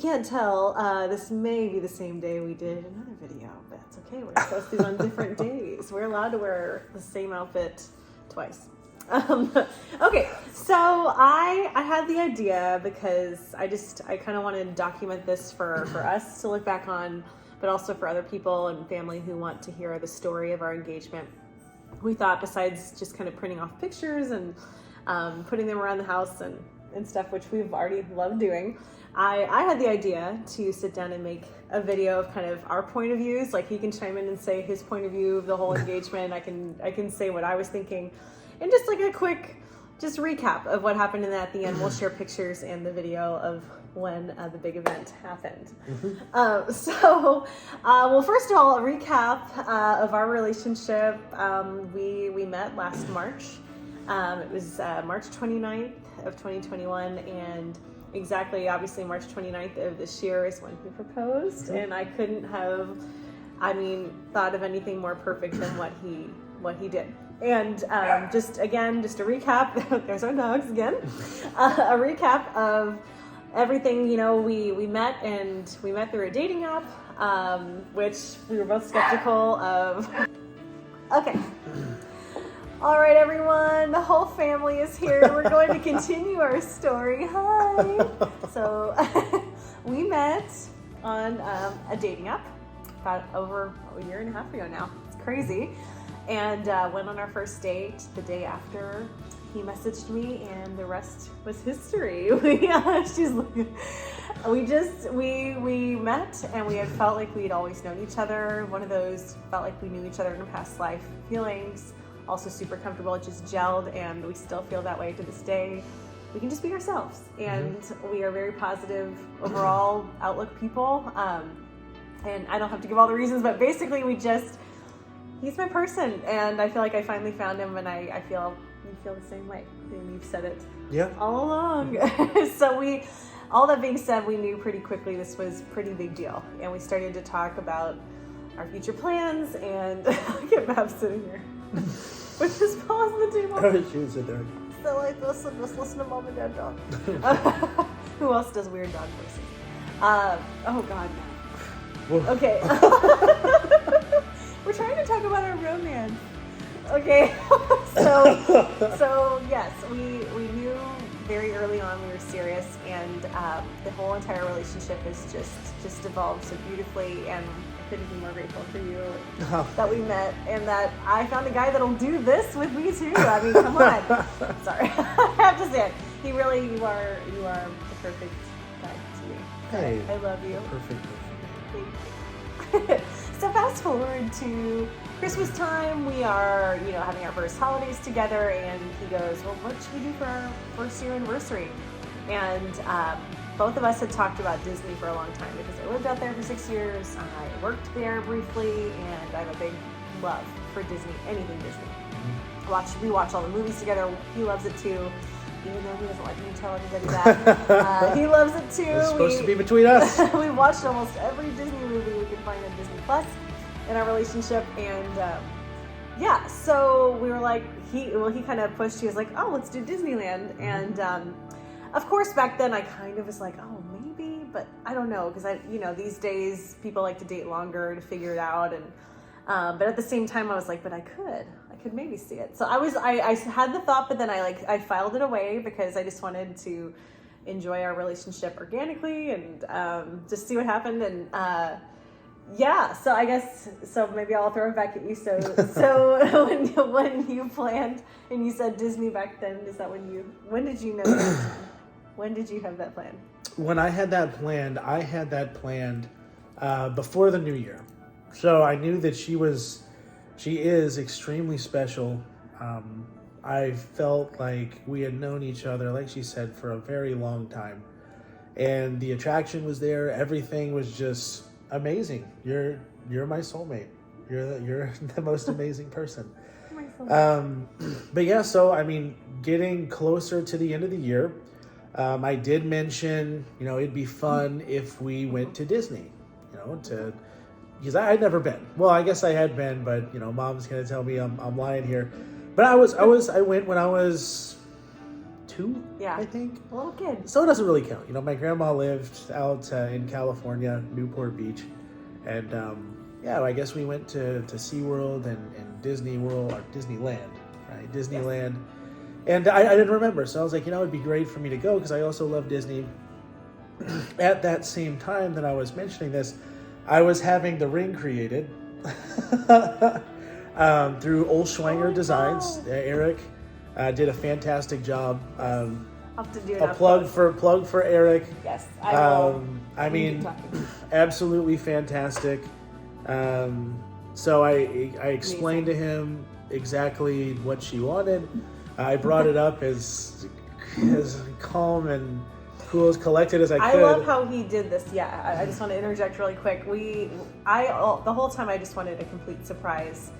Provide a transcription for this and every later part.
can't tell, this may be the same day we did another video, but it's okay. We're posting on different days. We're allowed to wear the same outfit twice. Okay, so I had the idea because I kind of wanted to document this for us to look back on, but also for other people and family who want to hear the story of our engagement. We thought, besides just kind of printing off pictures and putting them around the house and stuff, which we've already loved doing, I had the idea to sit down and make a video of kind of our point of views. Like, he can chime in and say his point of view of the whole engagement. I can say what I was thinking, and just like a quick recap of what happened. And at the end, we'll share pictures and the video of when the big event happened. Well, first of all, a recap of our relationship. We met last March. It was March 29th of 2021, and exactly, obviously, March 29th of this year is when he proposed, and I couldn't have, thought of anything more perfect than what he did. And just a recap, there's our dogs again, a recap of everything. We met through a dating app, which we were both skeptical of. Okay. All right, everyone, the whole family is here. We're going to continue our story. Hi. So we met on a dating app about over a year and a half ago now. It's crazy. And went on our first date the day after. He messaged me, and the rest was history. We met, and we had felt like we had always known each other. One of those felt like we knew each other in a past life feelings. Also super comfortable, it just gelled, and we still feel that way to this day. We can just be ourselves, and we are very positive overall outlook people. And I don't have to give all the reasons, but basically he's my person, and I feel like I finally found him, and I feel you feel the same way. And you've said it all along. So all that being said, we knew pretty quickly this was a pretty big deal, and we started to talk about our future plans, and look at Mab sitting here. With his paws on the table. She was in there. So like, listen to Mom and Dad dog. Who else does weird dog voices? Oh God, no. Okay. We're trying to talk about our romance. Okay. So yes, we knew very early on we were serious, and the whole entire relationship has just evolved so beautifully, and I couldn't be more grateful for you that we met, and that I found a guy that'll do this with me too. I mean, come on. Sorry. I have to say it. You are the perfect guy to me. Hey, I love you. Perfect. Thank you. So fast forward to Christmas time. We are, having our first holidays together, and he goes, well, what should we do for our first year anniversary? And both of us had talked about Disney for a long time, because I lived out there for 6 years. I worked there briefly, and I have a big love for Disney, anything Disney. We watch all the movies together. He loves it too, even though he doesn't like me to tell anybody that. He loves it too. It's supposed to be between us. We watched almost every Disney movie we could find on Disney Plus in our relationship, and so we were like, he kind of pushed. He was like, oh, let's do Disneyland, and of course back then I kind of was like, oh, maybe, but I don't know, because these days people like to date longer to figure it out, and but at the same time I was like, but I could maybe see it. So I had the thought, but then I filed it away, because I just wanted to enjoy our relationship organically and just see what happened. And so I guess, maybe I'll throw it back at you. So when you planned and you said Disney back then, is that when did you know that? When did you have that plan? When I had that planned before the new year. So I knew that she is extremely special. I felt like we had known each other, like she said, for a very long time. And the attraction was there. Everything was just amazing. You're my soulmate. You're the most amazing person. My soulmate. But yeah, so getting closer to the end of the year, I did mention, it'd be fun if we went to Disney, because I had never been. Well, I guess I had been, but Mom's gonna tell me I'm lying here. But I went when I was 2, Yeah. I think. A little kid. So it doesn't really count. You know, my grandma lived out in California, Newport Beach. And I guess we went to SeaWorld and Disney World, or Disneyland, right? Disneyland. Yes. And I didn't remember. So I was like, it'd be great for me to go because I also love Disney. At that same time that I was mentioning this, I was having the ring created through Olschwanger Designs. Eric did a fantastic job. I'll have to do a plug for Eric. Yes, I will. I mean, absolutely fantastic. So I explained to him exactly what she wanted. I brought it up as calm and cool, as collected as I could. I love how he did this. Yeah, I just want to interject really quick. The whole time I just wanted a complete surprise.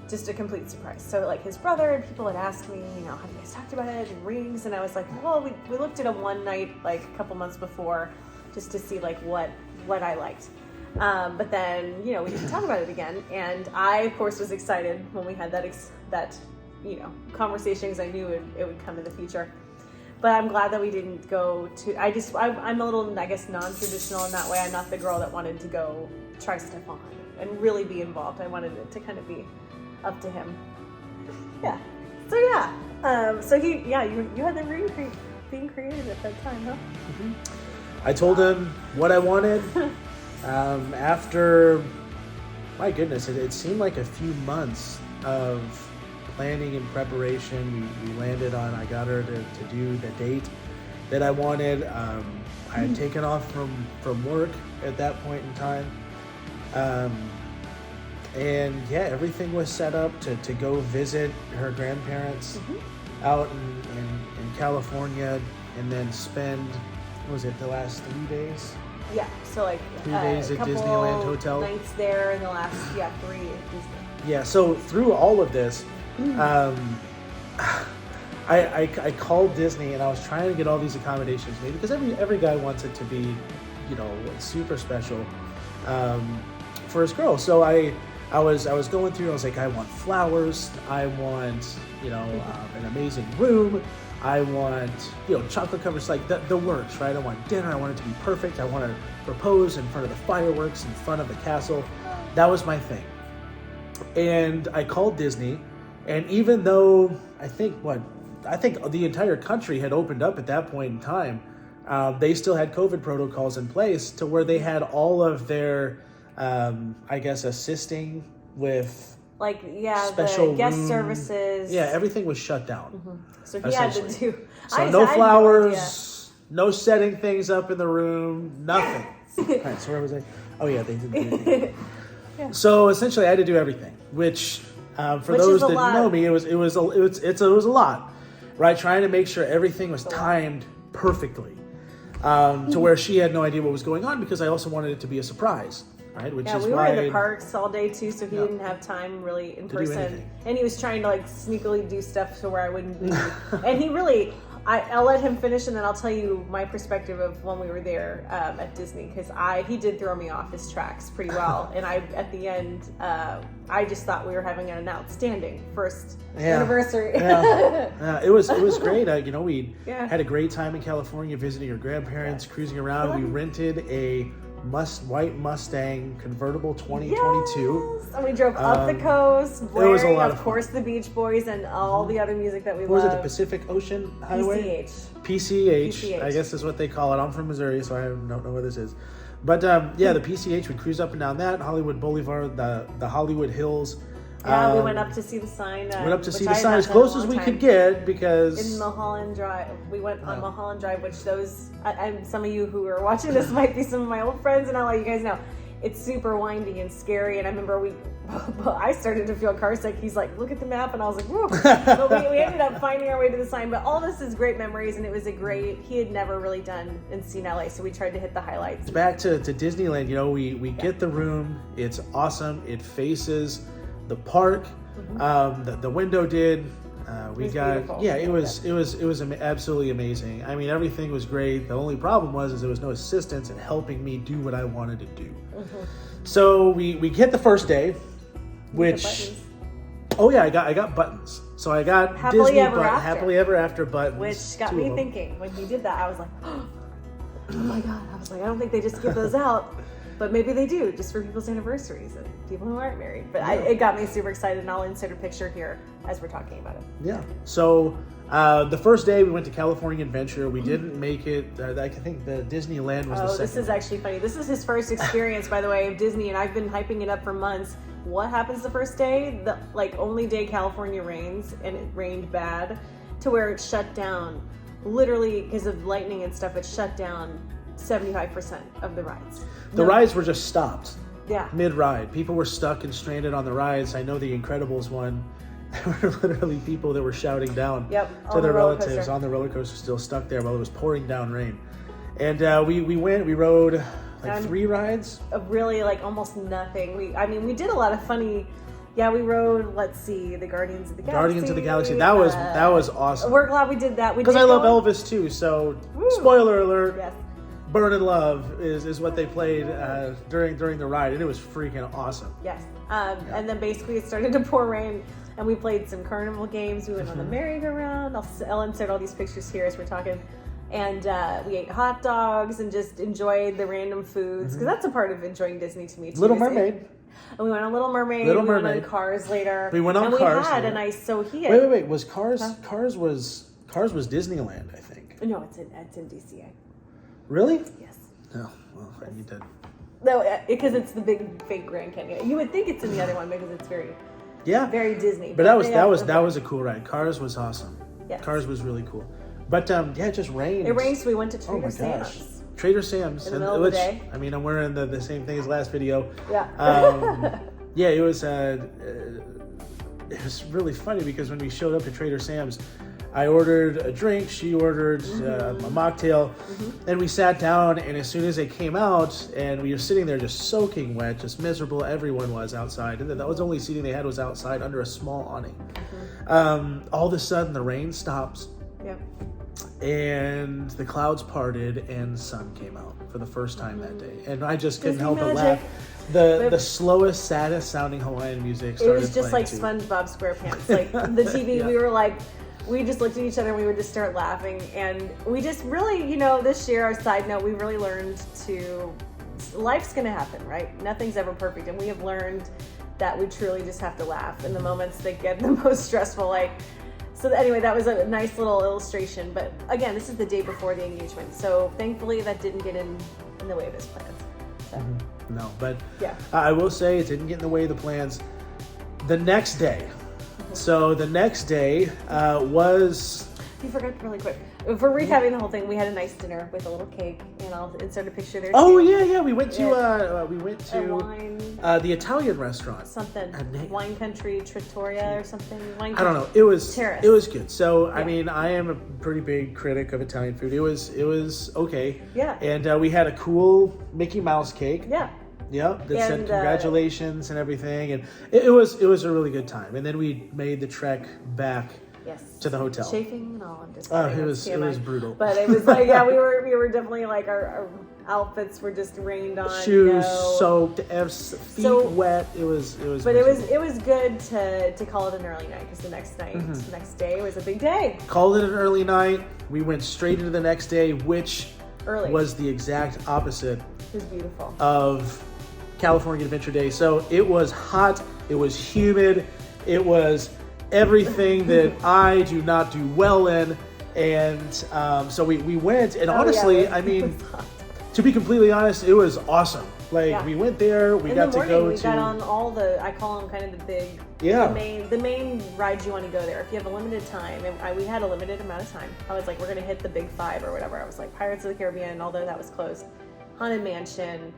Just a complete surprise. So like his brother and people had asked me, have you guys talked about it and rings? And I was like, well, we looked at him one night, like a couple months before, just to see like what I liked. But then, we didn't talk about it again. And I, of course, was excited when we had that conversation because I knew it would come in the future. But I'm glad that we didn't go to, I'm a little, I guess, non-traditional in that way. I'm not the girl that wanted to go try stuff on and really be involved. I wanted it to kind of be up to him. Yeah. So yeah. So you had the ring being created at that time, huh? Mm-hmm. I told him what I wanted. After, my goodness, it seemed like a few months of planning and preparation. We landed on, I got her to do the date that I wanted. I had taken off from work at that point in time. And everything was set up to go visit her grandparents out in California and then spend, what was it, the last 3 days? Yeah, so like 3 days at Disneyland Hotel. Nights there in the last 3 at Disney. Yeah, so through all of this, I called Disney and I was trying to get all these accommodations made because every guy wants it to be, super special for his girl. So I was going through. I was like, I want flowers. I want an amazing room. I want chocolate covers, like the works, right? I want dinner. I want it to be perfect. I want to propose in front of the fireworks, in front of the castle. That was my thing. And I called Disney, and even though I think the entire country had opened up at that point in time, they still had COVID protocols in place to where they had all of their, assisting with special the guest services. Yeah, everything was shut down. Mm-hmm. So he had to do. So no flowers, no setting things up in the room, nothing. All right, so where was I? Oh yeah, they didn't do anything. Yeah. So essentially, I had to do everything, which those that know me, it was a lot, right? Trying to make sure everything was timed perfectly, to where she had no idea what was going on because I also wanted it to be a surprise, right? Which is we why were in the parks all day too, so he didn't have time really in person, and he was trying to sneakily do stuff to where I wouldn't be, and he really. I'll let him finish, and then I'll tell you my perspective of when we were there at Disney, because he did throw me off his tracks pretty well, and at the end, I just thought we were having an outstanding first anniversary. It was great. We had a great time in California visiting your grandparents, cruising around. We rented a white Mustang convertible 2022. Yes! And we drove up the coast, wearing, it was a lot of course, the Beach Boys and all the other music that we love. What was it, the Pacific Ocean Highway? PCH, I guess is what they call it. I'm from Missouri, so I don't know where this is. But the PCH, we'd cruise up and down that, Hollywood Boulevard, the Hollywood Hills. Yeah, we went up to see the sign. Went up to see the sign as close as we could get because... In Mulholland Drive. We went on Mulholland Drive, which some of you who are watching this might be some of my old friends, and I'll let you guys know. It's super windy and scary, and I remember I started to feel car sick. He's like, look at the map, and I was like, whoa. But we ended up finding our way to the sign. But all this is great memories, and it was he had never really done and seen LA, so we tried to hit the highlights. Back to Disneyland, we get the room. It's awesome. It faces the park. The window did. It was absolutely amazing. I mean, everything was great. The only problem was there was no assistance in helping me do what I wanted to do. So we hit the first day, which I got buttons. So I got Happily Disney, Ever but After. Happily Ever After buttons. Which got 2 me of them. thinking. When he did that, I was like, oh my God. I was like, I don't think they just give those out. But maybe they do, just for people's anniversaries and people who aren't married. But it got me super excited, and I'll insert a picture here as we're talking about it. Yeah. So the first day we went to California Adventure. We didn't make it. I think the Disneyland was the second. This is actually funny. This is his first experience, by the way, of Disney, and I've been hyping it up for months. What happens the first day? The only day California rains, and it rained bad, to where it shut down. Literally, because of lightning and stuff, it shut down 75% of the rides. The rides were just stopped. Yeah. Mid-ride. People were stuck and stranded on the rides. I know the Incredibles one. There were literally people that were shouting down to their relatives on the roller coaster, still stuck there while it was pouring down rain. And we rode like 3 rides. Really, almost nothing. We did a lot of funny. Yeah, we rode. Let's see, the Guardians of the Galaxy. Guardians of the Galaxy. That was awesome. We're glad we did that. Because I love Elvis too. So spoiler alert. Yes. Burn in Love is what they played during the ride, and it was freaking awesome. Yes. And then basically it started to pour rain, and we played some carnival games. We went on the merry-go-round. I'll insert all these pictures here as we're talking. And we ate hot dogs and just enjoyed the random foods, because that's a part of enjoying Disney to me too. Little Mermaid. And we went on Little Mermaid. We went on Cars later. We went on Cars. We had a nice sohia. Wait. Was Cars? Cars was Disneyland, I think. No, it's in DCA. Really? Yes. No. Well, I need to. No, because it's the big fake Grand Canyon. You would think it's in the other one because it's very Disney. But that was a cool ride. Cars was awesome. Yes. Cars was really cool. But it just rained. It rained, so we went to Trader Sam's. Gosh. Trader Sam's. In the middle of the day. I mean, I'm wearing the same thing as last video. Yeah. Yeah, it was really funny because when we showed up at Trader Sam's, I ordered a drink, she ordered a mocktail, and we sat down, and as soon as they came out, and we were sitting there just soaking wet, just miserable, everyone was outside, and then that was the only seating they had was outside under a small awning. All of a sudden, the rain stops. Yep. And the clouds parted and the sun came out for the first time that day. And I just couldn't Disney help but magic. laugh. The slowest, saddest sounding Hawaiian music started It was just like too. SpongeBob SquarePants. Like the TV, we just looked at each other and we would just start laughing. And we just really, this year, our side note, we really learned life's going to happen, right? Nothing's ever perfect. And we have learned that we truly just have to laugh in the moments that get the most stressful. So anyway, that was a nice little illustration. But again, this is the day before the engagement. So thankfully that didn't get in the way of his plans. So. No, but yeah. I will say it didn't get in the way of the plans. The next day. So the next day was... You forgot really quick. For recapping the whole thing, we had a nice dinner with a little cake, and I'll insert a picture there. Oh too. yeah, we went to the Italian restaurant. Something Wine Country Trattoria or something. I don't know. It was Terrace. It was good. So I mean, I am a pretty big critic of Italian food. It was okay. Yeah. And we had a cool Mickey Mouse cake. Yeah. Yep, that said congratulations and everything, and it was a really good time. And then we made the trek back to the hotel. Chafing and all. I'm just it was brutal. But it was we were definitely our outfits were just rained on. Shoes soaked, feet wet. It was. But it was good to call it an early night because the next day was a big day. Called it an early night. We went straight into the next day, which was the exact opposite. It was beautiful. Of California Adventure Day. So it was hot, it was humid, it was everything that I do not do well in. And so we went, and honestly, I mean, to be completely honest, it was awesome. We went there, we got on all I call them kind of the big, the main rides you want to go there. If you have a limited time, and we had a limited amount of time, I was like, we're going to hit the big 5 or whatever. I was like, Pirates of the Caribbean, although that was closed. Haunted Mansion,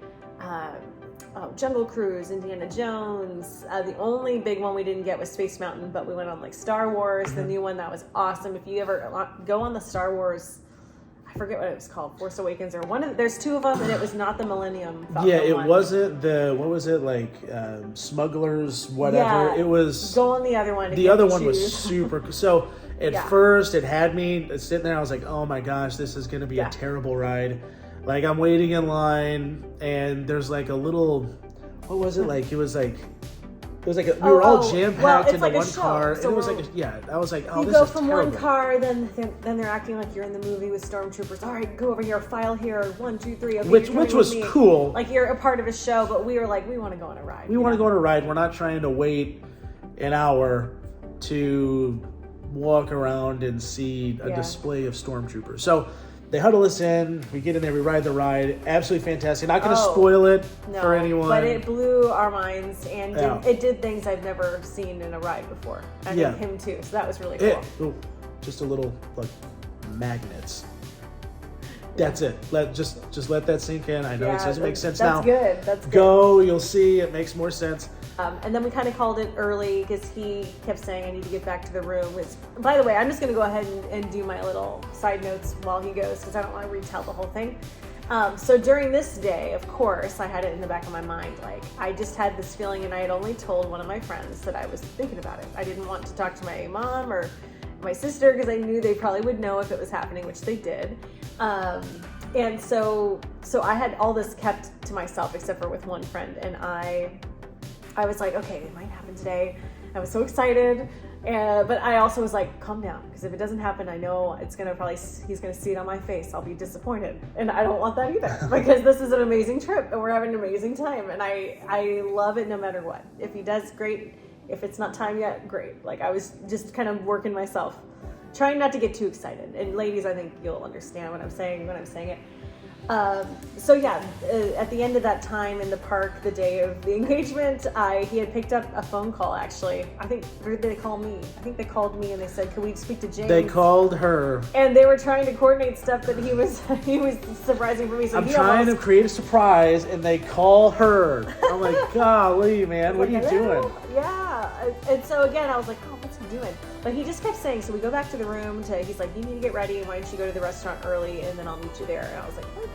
Jungle Cruise, Indiana Jones. The only big one we didn't get was Space Mountain, but we went on Star Wars, the new one that was awesome. If you ever go on the Star Wars, I forget what it was called, Force Awakens or there's 2 of them, and it was not the Millennium Falcon it one. Wasn't what was it Smugglers, whatever. It was. Go on the other one. The other one was super. So at first it had me sitting there. I was like, oh my gosh, this is going to be a terrible ride. I'm waiting in line, and there's a little, what was it? It was It was like we were all jam packed into like one a show. car, So and it was like I was like, oh, you this go is from terrible. one car, then they're acting like you're in the movie with stormtroopers. All right, go over here, file here, 1, 2, 3. Okay, Which was cool. Like you're a part of a show, but we were like, we want to go on a ride. We want to go on a ride. We're not trying to wait an hour to walk around and see a display of stormtroopers. So they huddle us in. We get in there. We ride the ride. Absolutely fantastic. Not going to spoil it for anyone. But it blew our minds, and it did things I've never seen in a ride before. And him too. So that was really cool. Just a little like magnets. That's it. Just let that sink in. I know it doesn't make sense now. That's good. Go. You'll see. It makes more sense. And then we kind of called it early because he kept saying, I need to get back to the room. By the way, I'm just going to go ahead and do my little side notes while he goes because I don't want to retell the whole thing. So during this day, of course, I had it in the back of my mind. Like, I just had this feeling, and I had only told one of my friends that I was thinking about it. I didn't want to talk to my mom or my sister because I knew they probably would know if it was happening, which they did. And so I had all this kept to myself except for with one friend, and I was like, okay, it might happen today. I was so excited, but I also was like, calm down, because if it doesn't happen, I know he's gonna see it on my face. I'll be disappointed, and I don't want that either, because this is an amazing trip, and we're having an amazing time, and I love it no matter what. If he does, great. If it's not time yet, great. Like, I was just kind of working myself, trying not to get too excited. And ladies, I think you'll understand what I'm saying when I'm saying it. At the end of that time in the park, the day of the engagement, he had picked up a phone call, actually. Or did they call me? I think they called me and they said, can we speak to James? They called her. And they were trying to coordinate stuff, but he was surprising for me. So I'm trying to create a surprise, and they call her. I'm like, golly, man, what are you doing? Yeah. And so again, I was like, oh, what's he doing? But he just kept saying, so we go back to the room. He's like, you need to get ready. Why don't you go to the restaurant early, and then I'll meet you there. And I was like, okay.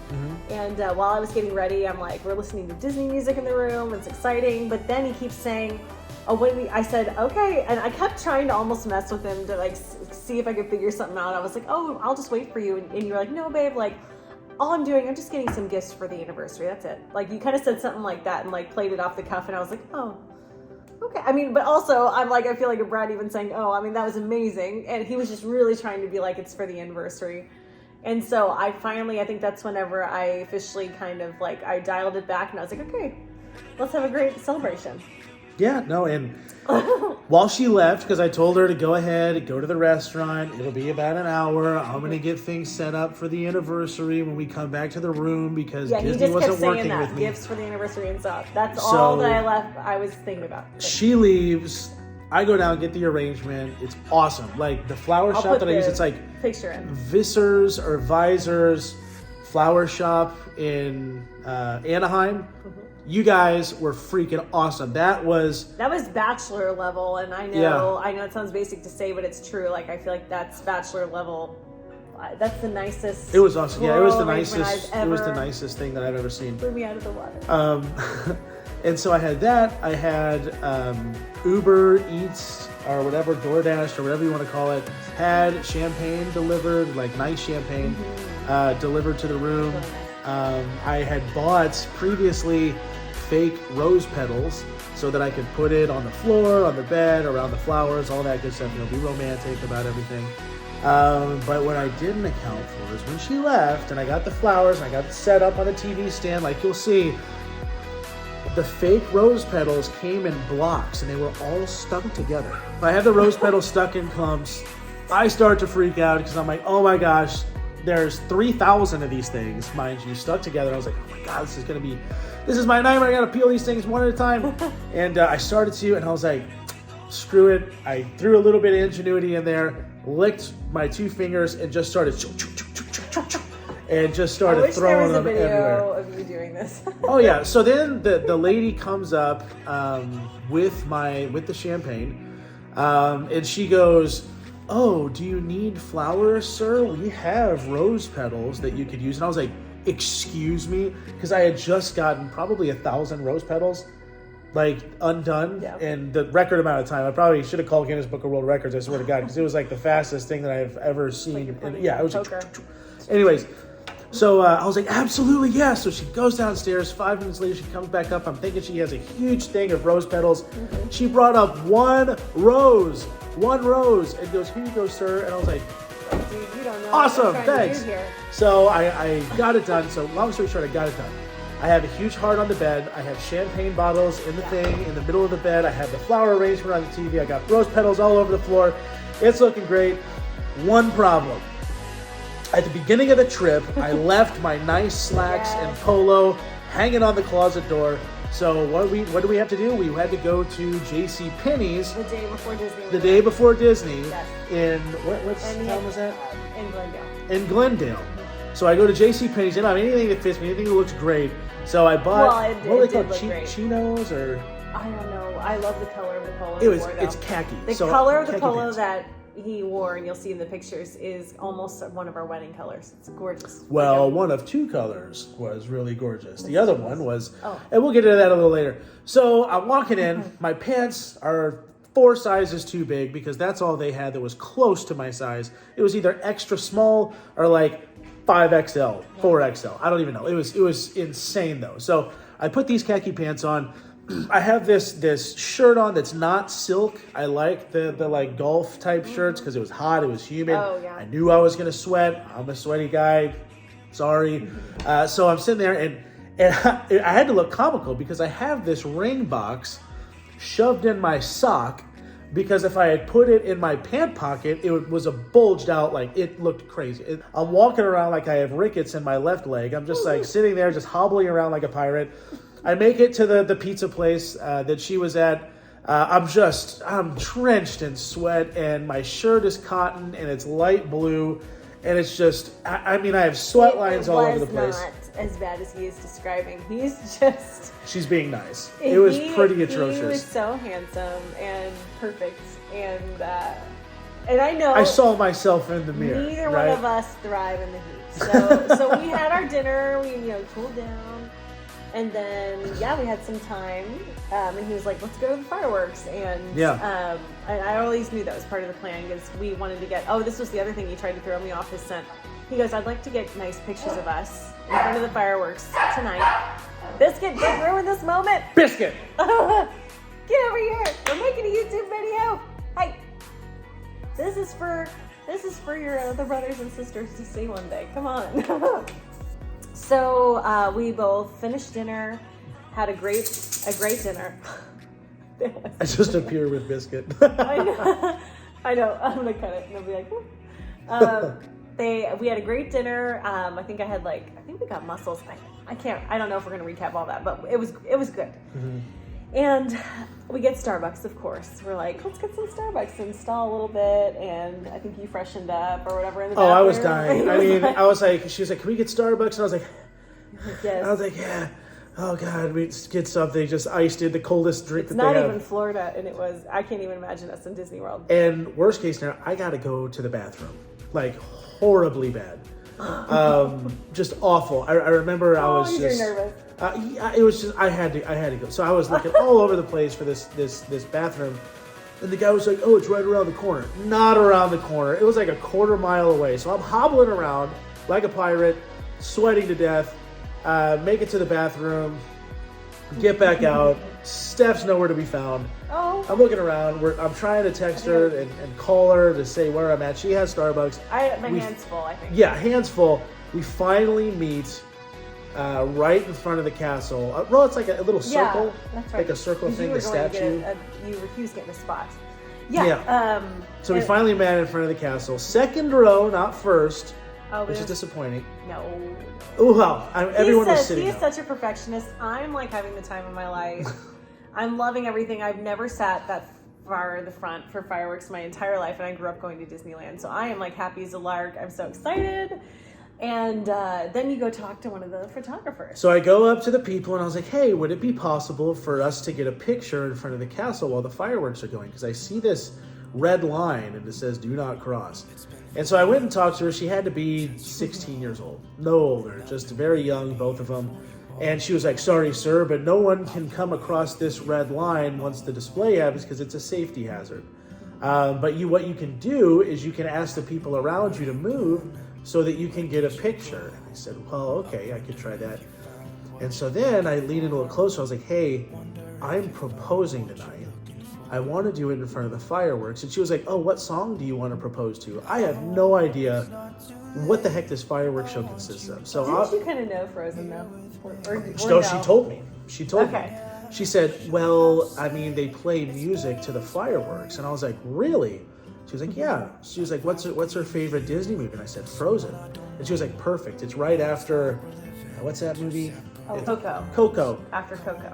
Mm-hmm. And while I was getting ready, I'm like, we're listening to Disney music in the room. It's exciting. But then he keeps saying, I said, okay. And I kept trying to almost mess with him to like see if I could figure something out. I was like, oh, I'll just wait for you. And you're like, no, babe, like, all I'm just getting some gifts for the anniversary. That's it. Like, you kind of said something like that and like played it off the cuff. And I was like, oh, okay. I mean, but also I'm like, I feel like a brat even saying, oh, I mean, that was amazing. And he was just really trying to be like, it's for the anniversary. And so I think that's whenever I officially kind of like, I dialed it back and I was like, okay, let's have a great celebration. Yeah, no, and while she left, because I told her to go ahead, go to the restaurant, it'll be about an hour. I'm going to get things set up for the anniversary when we come back to the room, because Disney wasn't working with me. Gifts for the anniversary and stuff. That's all that I was thinking about. She leaves. I go down, get the arrangement. It's awesome. Like, the flower shop that I use, it's like picture in. Visors flower shop in Anaheim. Mm-hmm. You guys were freaking awesome. That was bachelor level, and I know it sounds basic to say, but it's true. Like, I feel like that's bachelor level. That's the nicest. It was awesome. Yeah, it was the nicest. It was the nicest thing that I've ever seen. Blew me out of the water. And so I had that. I had Uber Eats or whatever, DoorDash or whatever you want to call it, had champagne delivered, like nice champagne, delivered to the room. I had bought previously fake rose petals so that I could put it on the floor, on the bed, around the flowers, all that good stuff. Be romantic about everything. But what I didn't account for is when she left and I got the flowers and I got it set up on the TV stand, like you'll see, the fake rose petals came in blocks and they were all stuck together. I have the rose petals stuck in clumps. I start to freak out because I'm like, oh my gosh, there's 3,000 of these things, mind you, stuck together. I was like, oh my God, this is my nightmare. I gotta peel these things one at a time. And I started to, and I was like, screw it. I threw a little bit of ingenuity in there, licked my 2 fingers, and just started and just started throwing them everywhere. I wish there was a video of you doing this. Oh yeah. So then the lady comes up with the champagne, and she goes, "Oh, do you need flowers, sir? We have rose petals that you could use." And I was like, "Excuse me," because I had just gotten probably 1,000 rose petals, like undone, in the record amount of time. I probably should have called Guinness Book of World Records. I swear to God, because it was like the fastest thing that I've ever seen. And yeah, it was. Anyways. So I was like, absolutely, yes. So she goes downstairs. 5 minutes later, she comes back up. I'm thinking she has a huge thing of rose petals. She brought up one rose, and goes, here you go, sir. And I was like, Dude, you don't know awesome, what I'm trying to thanks. do here. So I got it done. So long story short, I got it done. I have a huge heart on the bed. I have champagne bottles in the thing in the middle of the bed. I have the flower arrangement on the TV. I got rose petals all over the floor. It's looking great. One problem. At the beginning of the trip, I left my nice slacks and polo hanging on the closet door. So what do we have to do? We had to go to J.C. Penney's The day before Disney. the day before Disney Yes. in what town was that? In Glendale. In Glendale. So I go to J.C. Penney's. I don't have anything that fits me, anything that looks great. So I bought what are they called? Chinos or I don't know. I love the color of the polo. it's khaki. The So color of the khaki polo pants. that he wore, and you'll see in the pictures, is almost one of our wedding colors. It's gorgeous. Well, one of two colors was really gorgeous. The other one was, Oh. and we'll get into that a little later. So I'm walking in. My pants are 4 sizes too big because that's all they had that was close to my size. It was either extra small or like 5XL, 4XL. I don't even know. It was insane though. So I put these khaki pants on. I have this shirt on that's not silk. I like the like golf type shirts because it was hot, it was humid. Oh, yeah. I knew I was gonna sweat. I'm a sweaty guy. Sorry. So I'm sitting there and I had to look comical because I have this ring box shoved in my sock because if I had put it in my pant pocket, it was a bulged out, like it looked crazy. I'm walking around like I have rickets in my left leg. I'm just like sitting there, just hobbling around like a pirate. I make it to the pizza place that she was at. I'm drenched in sweat, and my shirt is cotton, and it's light blue, and it's just, I mean, I have sweat lines all over the place. It was not as bad as he is describing. He's just... She's being nice. It was pretty atrocious. He was so handsome and perfect, and I know... I saw myself in the mirror. Neither right? one of us thrive in the heat. So we had our dinner, we cooled down. And then, we had some time, and he was like, let's go to the fireworks. And I always knew that was part of the plan because we wanted to get, this was the other thing he tried to throw me off his scent. He goes, I'd like to get nice pictures of us in front of the fireworks tonight. Biscuit, don't ruin this moment. Biscuit! Get over here. We're making a YouTube video. Hey, this is for your other brothers and sisters to see one day. Come on. So we both finished dinner, had a great dinner. I just appear with biscuit. I know. I'm gonna cut it and I'll be like, we had a great dinner. I think we got mussels. I don't know if we're gonna recap all that, but it was good. Mm-hmm. And we get Starbucks, of course. We're like, let's get some Starbucks and stall a little bit. And I think you freshened up or whatever in the bathroom. I was dying. I mean, I was like, she was like, can we get Starbucks? And I was like, yes. I was like, yeah. Oh God, we just get something just iced in the coldest drink it's that they have. Not even Florida, and I can't even imagine us in Disney World. And worst case scenario, I got to go to the bathroom, like horribly bad, just awful. I remember I was you're just nervous. It was just I had to go. So I was looking all over the place for this bathroom, and the guy was like, "Oh, it's right around the corner." Not around the corner. It was like a quarter mile away. So I'm hobbling around like a pirate, sweating to death. Make it to the bathroom, get back out. Steph's nowhere to be found. Oh. I'm looking around. I'm trying to text her and call her to say where I'm at. She has Starbucks. My hand's full, I think. Yeah, hands full. We finally meet right in front of the castle. Well, it's like a little circle. Yeah, that's right. Like a circle thing, the statue. You refused getting a spot. So we finally met in front of the castle. Second row, not first, which is disappointing. No. Oh, well, everyone was sitting He's up. such a perfectionist. I'm like having the time of my life. I'm loving everything. I've never sat that far in the front for fireworks my entire life, and I grew up going to Disneyland. So I am like happy as a lark. I'm so excited. And then you go talk to one of the photographers. So I go up to the people and I was like, hey, would it be possible for us to get a picture in front of the castle while the fireworks are going? Because I see this red line and it says do not cross. And so I went and talked to her. She had to be 16 years old, no older, just very young, both of them. And she was like, sorry, sir, but no one can come across this red line once the display happens because it's a safety hazard. But what you can do is you can ask the people around you to move so that you can get a picture. And I said, well, okay, I could try that. And so then I leaned in a little closer. I was like, hey, I'm proposing tonight. I want to do it in front of the fireworks. And she was like, oh, what song do you want to propose to? I have no idea what the heck this fireworks show consists of. So Didn't you kind of know Frozen though? Or no, she told me. She told me. Okay. She said, well, I mean, they play music to the fireworks. And I was like, really? She was like, yeah. She was like, what's her favorite Disney movie? And I said, Frozen. And she was like, perfect. It's right after, what's that movie? Oh, Coco. Coco. After Coco.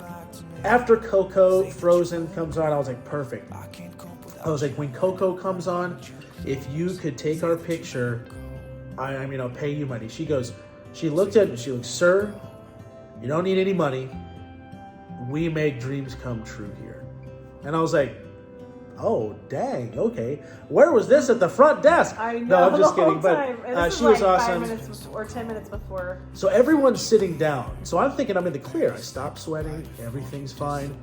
After Coco, Frozen comes on. I was like, perfect. I was like, when Coco comes on, if you could take our picture, I mean, I'll pay you money. She looked at me, she goes, sir, you don't need any money. We make dreams come true here. And I was like, oh, dang, okay. Where was this at the front desk? I know, no, I'm just the whole kidding. time. But she was like awesome. 5 minutes or 10 minutes before. So everyone's sitting down. So I'm thinking I'm in the clear. I stop sweating. Everything's fine.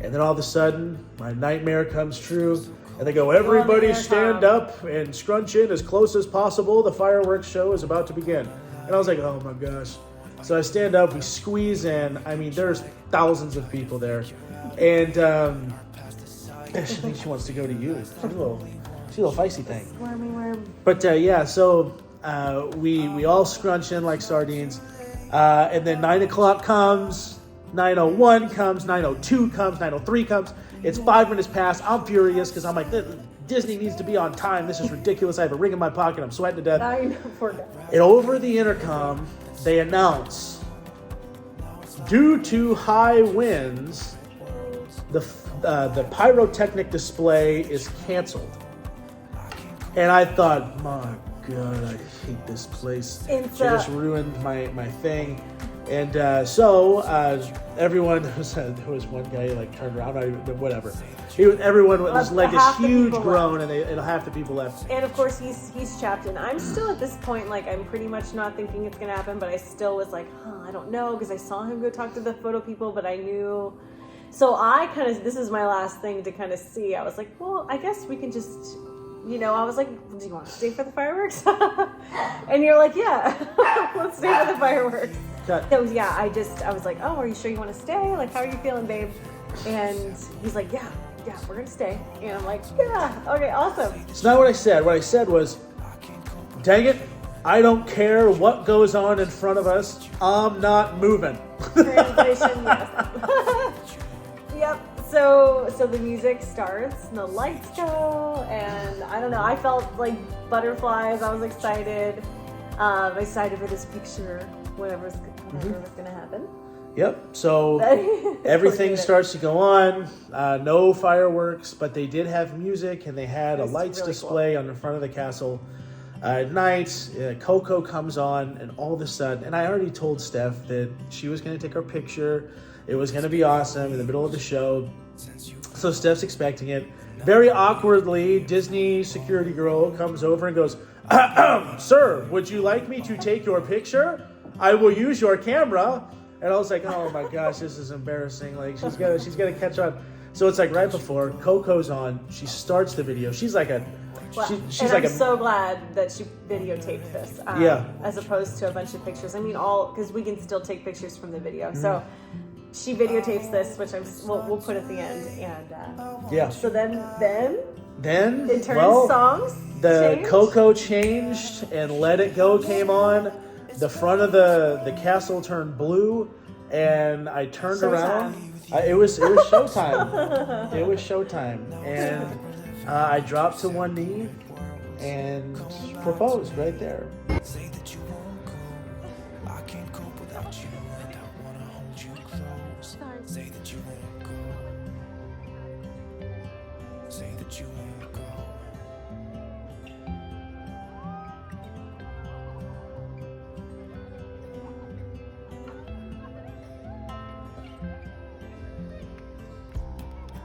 And then all of a sudden, my nightmare comes true. And they go, everybody stand up and scrunch in as close as possible. The fireworks show is about to begin. And I was like, oh my gosh. So I stand up, we squeeze in. I mean, there's thousands of people there. And she thinks she wants to go to you. She's a little feisty thing. Squirmy worm. But yeah, so we all scrunch in like sardines. And then 9 o'clock comes, 9:01 comes, 9:02 comes, 9:03 comes. It's 5 minutes past. I'm furious because I'm like, Disney needs to be on time. This is ridiculous. I have a ring in my pocket. I'm sweating to death. I know, poor guy. And over the intercom, they announce, due to high winds, the pyrotechnic display is canceled. And I thought, my God, I hate this place. She just ruined my thing. And so everyone, there was one guy like turned around, whatever. Everyone was like this huge groan, and half the people left. And of course, he's chapped in. I'm still at this point, like, I'm pretty much not thinking it's gonna happen, but I still was like, I don't know, because I saw him go talk to the photo people, but I knew. So I this is my last thing to kind of see. I was like, well, I guess we can just, I was like, do you want to stay for the fireworks? And you're like, yeah, let's stay for the fireworks. So yeah, I was like, oh, are you sure you want to stay? Like, how are you feeling, babe? And he's like, yeah, we're gonna stay. And I'm like, yeah, okay, awesome. It's not what I said. What I said was, dang it, I don't care what goes on in front of us. I'm not moving. Translation, yes. Yep. So the music starts and the lights go, and I don't know. I felt like butterflies. I was excited. Excited for this picture. Whatever was gonna happen. Yep. So everything starts to go on. No fireworks, but they did have music, and they had a lights really display on the front of the castle. At night, Coco comes on, and all of a sudden, and I already told Steph that she was going to take our picture. It was going to be awesome in the middle of the show. So Steph's expecting it. Very awkwardly, Disney security girl comes over and goes, sir, would you like me to take your picture? I will use your camera. And I was like, oh my gosh, this is embarrassing. Like, she's gonna catch on. So it's like right before Coco's on, she starts the video. She's like I'm so glad that she videotaped this. As opposed to a bunch of pictures. I mean, because we can still take pictures from the video. Mm-hmm. So she videotapes this, which we'll put at the end. And so then in turn, songs changed. Coco changed, and Let It Go came on. The front of the castle turned blue, and I turned around. It was showtime. It was showtime, and I dropped to one knee and proposed right there. Say that you won't go. I can't cope without you, and I wanna hold you close. Say that you won't go. Say that you won't go.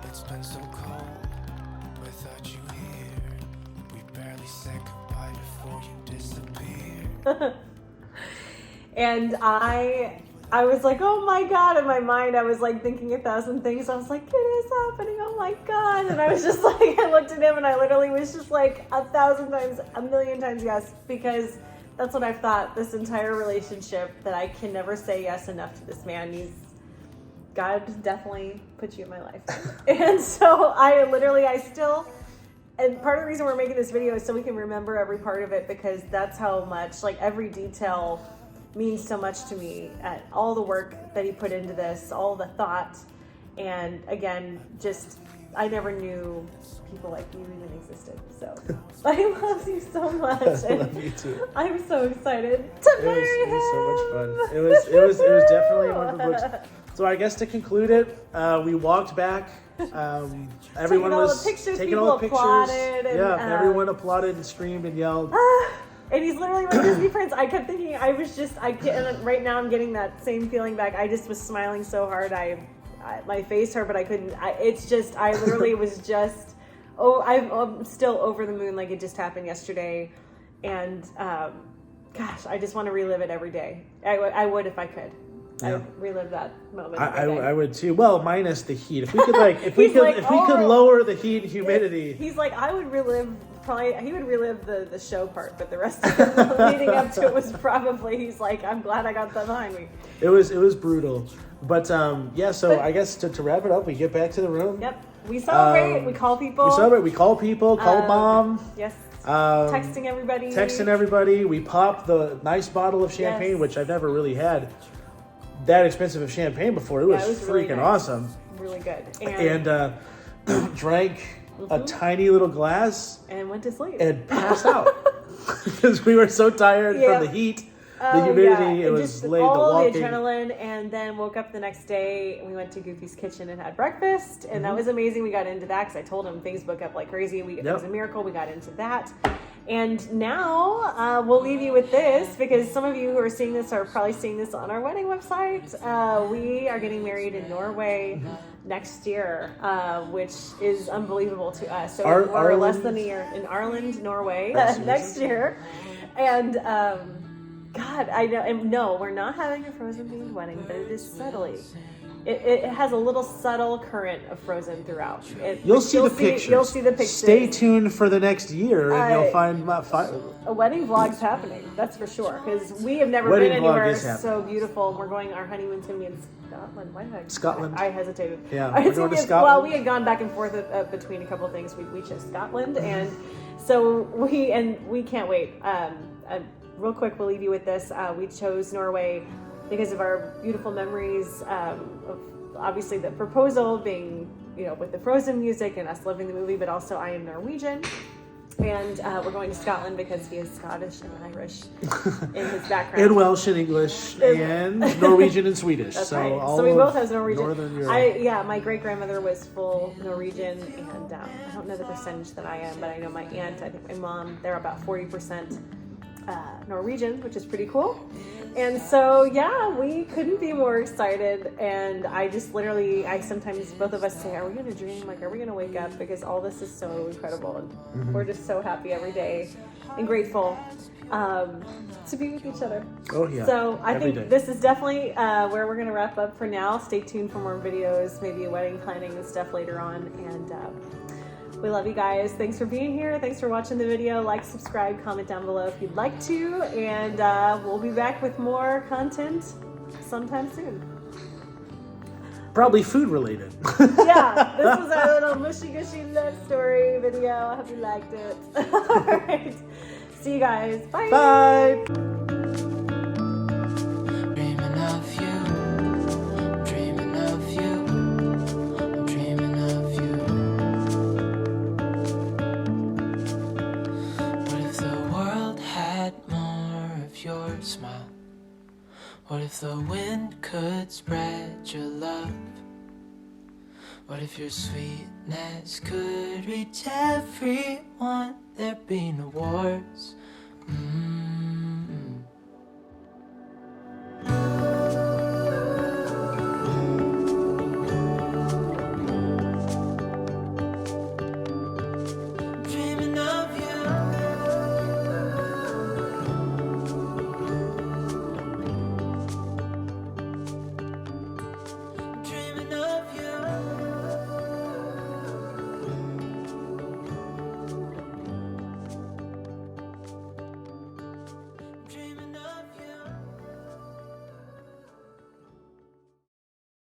It's been so cold without you here. We barely said goodbye before you disappeared. And I was like, oh my God, in my mind I was like thinking 1,000 things. I was like, it is happening, oh my God. And I was just like, I looked at him and I literally was just like 1,000 times, 1,000,000 times yes, because That's what I've thought this entire relationship, that I can never say yes enough to this man. God definitely put you in my life. And so and part of the reason we're making this video is so we can remember every part of it, because that's how much, like, every detail means so much to me. All the work that he put into this, all the thought, and again, just, I never knew people like you even existed. So I love you so much. I love you too. I'm so excited to marry him. It was so much fun. It was definitely one of the books. So I guess to conclude it, we walked back. Everyone was taking all the pictures. Applauded and, everyone applauded and screamed and yelled. And he's literally my Disney prince. I kept thinking, and right now I'm getting that same feeling back. I just was smiling so hard. My face hurt, but I couldn't. I literally was just, I'm still over the moon, like it just happened yesterday. And gosh, I just want to relive it every day. I would if I could. Yeah. I relive that moment. I would too. Well, minus the heat. If we could, if we could lower the heat and humidity. He's like, I would relive. Probably he would relive the show part, but the rest of it leading up to it was probably, he's like, I'm glad I got that behind me. It was brutal, but So I guess to wrap it up, we get back to the room. Yep, we celebrate. We call people. We call people. Call mom. Yes. Texting everybody. We pop the nice bottle of champagne, which I've never really had that expensive of champagne before. It was freaking really awesome. Really good. And drank a tiny little glass and went to sleep and passed out because we were so tired from the heat, the humidity. It was late, the walking, the adrenaline, and then woke up the next day and we went to Goofy's Kitchen and had breakfast, and that was amazing. We got into that because I told him Facebook up like crazy. It was a miracle. We got into that. And now we'll leave you with this, because some of you who are seeing this are probably seeing this on our wedding website. We are getting married in Norway next year, which is unbelievable to us. So we're less than a year in Ireland, Norway next year. And God, I know. And no, we're not having a Frozen themed wedding, but it is subtly. It has a little subtle current of Frozen throughout. You'll see the pictures. Stay tuned for the next year, and you'll find a wedding vlog's happening. That's for sure, because we have never been anywhere so beautiful. We're going. Our honeymoon's going to be in Scotland. Why did I? Scotland. I hesitated. Yeah, we're going to Scotland. Well, we had gone back and forth between a couple of things. We chose Scotland, and so we can't wait. Real quick, we'll leave you with this. We chose Norway because of our beautiful memories of obviously the proposal being, with the Frozen music and us loving the movie, but also I am Norwegian. And we're going to Scotland because he is Scottish and Irish in his background. And Welsh and English and Norwegian and Swedish. That's so right. all So we both have Norwegian. Northern Europe. My great-grandmother was full Norwegian, and I don't know the percentage that I am, but I know my aunt, I think my mom, they're about 40% Norwegian, which is pretty cool. And so, we couldn't be more excited. And I just I sometimes, both of us say, are we going to dream? Like, are we going to wake up? Because all this is so incredible. And we're just so happy every day and grateful to be with each other. Oh, yeah. So I think this is definitely where we're going to wrap up for now. Stay tuned for more videos, maybe a wedding planning and stuff later on. And we love you guys. Thanks for being here. Thanks for watching the video. Like, subscribe, comment down below if you'd like to. And we'll be back with more content sometime soon. Probably food related. This was our little mushy gushy love story video. I hope you liked it. All right. See you guys. Bye. Bye. Smile. What if the wind could spread your love? What if your sweetness could reach everyone? There'd be no wars.